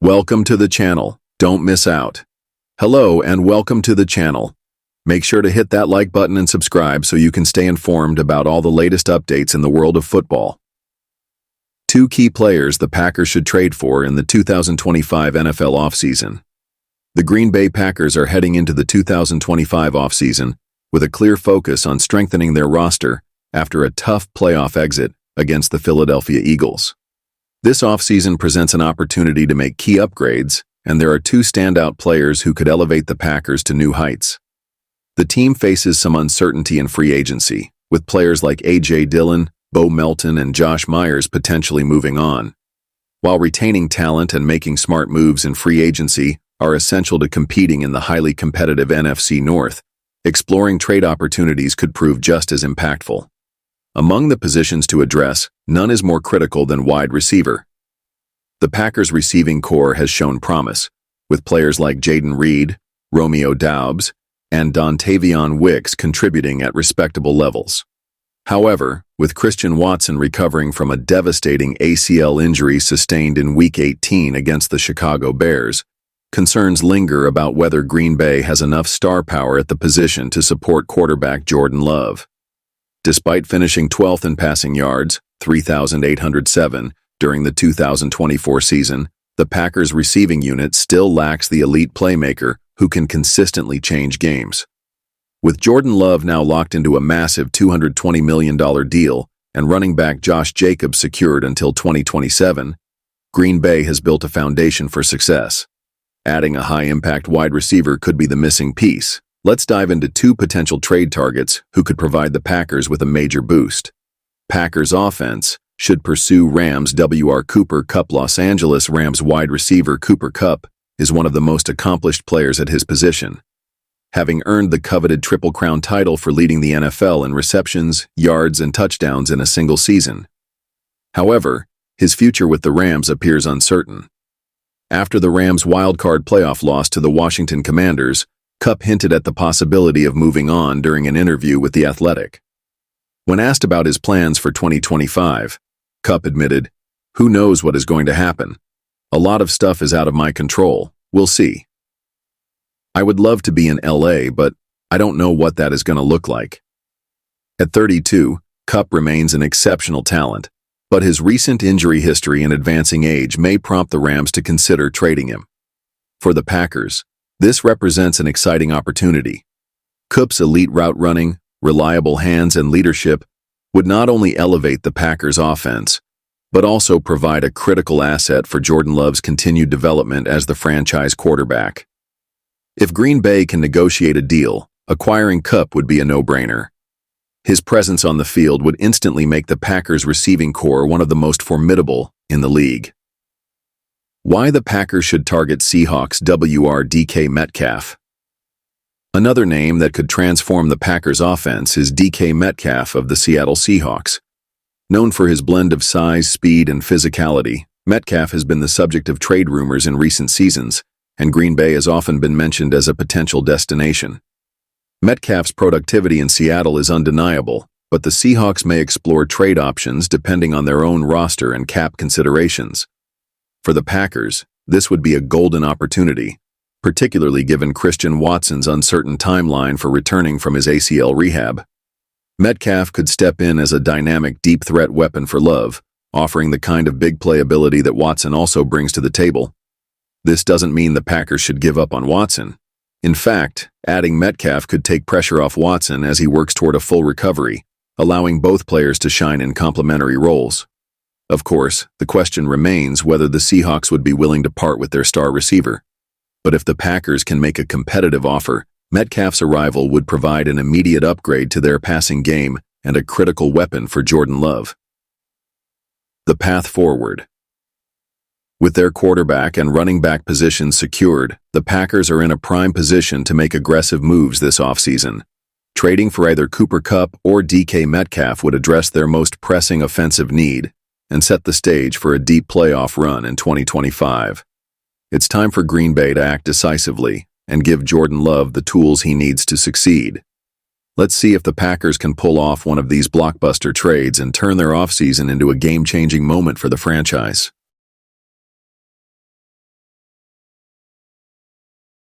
Welcome to the channel. Don't miss out. Hello and welcome to the channel. Make sure to hit that like button and subscribe so you can stay informed about all the latest updates in the world of football. Two key players the Packers should trade for in the 2025 NFL offseason. The Green Bay Packers are heading into the 2025 offseason with a clear focus on strengthening their roster after a tough playoff exit against the Philadelphia Eagles. This offseason presents an opportunity to make key upgrades, and there are two standout players who could elevate the Packers to new heights. The team faces some uncertainty in free agency, with players like A.J. Dillon, Bo Melton, and Josh Myers potentially moving on. While retaining talent and making smart moves in free agency are essential to competing in the highly competitive NFC North, exploring trade opportunities could prove just as impactful. Among the positions to address, none is more critical than wide receiver. The Packers' receiving core has shown promise, with players like Jaden Reed, Romeo Doubs, and Dontavion Wicks contributing at respectable levels. However, with Christian Watson recovering from a devastating ACL injury sustained in Week 18 against the Chicago Bears, concerns linger about whether Green Bay has enough star power at the position to support quarterback Jordan Love. Despite finishing 12th in passing yards, 3,807, during the 2024 season, the Packers' receiving unit still lacks the elite playmaker who can consistently change games. With Jordan Love now locked into a massive $220 million deal and running back Josh Jacobs secured until 2027, Green Bay has built a foundation for success. Adding a high-impact wide receiver could be the missing piece. Let's dive into two potential trade targets who could provide the Packers with a major boost. Packers offense should pursue Rams W.R. Cooper Kupp. Los Angeles Rams wide receiver Cooper Kupp is one of the most accomplished players at his position, having earned the coveted Triple Crown title for leading the NFL in receptions, yards, and touchdowns in a single season. However, his future with the Rams appears uncertain. After the Rams' wildcard playoff loss to the Washington Commanders, Kupp hinted at the possibility of moving on during an interview with The Athletic. When asked about his plans for 2025, Kupp admitted, "Who knows what is going to happen? A lot of stuff is out of my control. We'll see. I would love to be in LA, but I don't know what that is going to look like." At 32, Kupp remains an exceptional talent, but his recent injury history and advancing age may prompt the Rams to consider trading him. For the Packers, this represents an exciting opportunity. Kupp's elite route running, reliable hands, and leadership would not only elevate the Packers' offense, but also provide a critical asset for Jordan Love's continued development as the franchise quarterback. If Green Bay can negotiate a deal, acquiring Kupp would be a no-brainer. His presence on the field would instantly make the Packers' receiving core one of the most formidable in the league. Why the Packers should target Seahawks W.R. DK Metcalf. Another name that could transform the Packers' offense is DK Metcalf of the Seattle Seahawks. Known for his blend of size, speed, and physicality, Metcalf has been the subject of trade rumors in recent seasons, and Green Bay has often been mentioned as a potential destination. Metcalf's productivity in Seattle is undeniable, but the Seahawks may explore trade options depending on their own roster and cap considerations. For the Packers, this would be a golden opportunity, particularly given Christian Watson's uncertain timeline for returning from his ACL rehab. Metcalf could step in as a dynamic deep threat weapon for Love, offering the kind of big playability that Watson also brings to the table. This doesn't mean the Packers should give up on Watson. In fact, adding Metcalf could take pressure off Watson as he works toward a full recovery, allowing both players to shine in complementary roles. Of course, the question remains whether the Seahawks would be willing to part with their star receiver. But if the Packers can make a competitive offer, Metcalf's arrival would provide an immediate upgrade to their passing game and a critical weapon for Jordan Love. The path forward. With their quarterback and running back positions secured, the Packers are in a prime position to make aggressive moves this offseason. Trading for either Cooper Kupp or DK Metcalf would address their most pressing offensive need and set the stage for a deep playoff run in 2025. It's time for Green Bay to act decisively and give Jordan Love the tools he needs to succeed. Let's see if the Packers can pull off one of these blockbuster trades and turn their offseason into a game-changing moment for the franchise.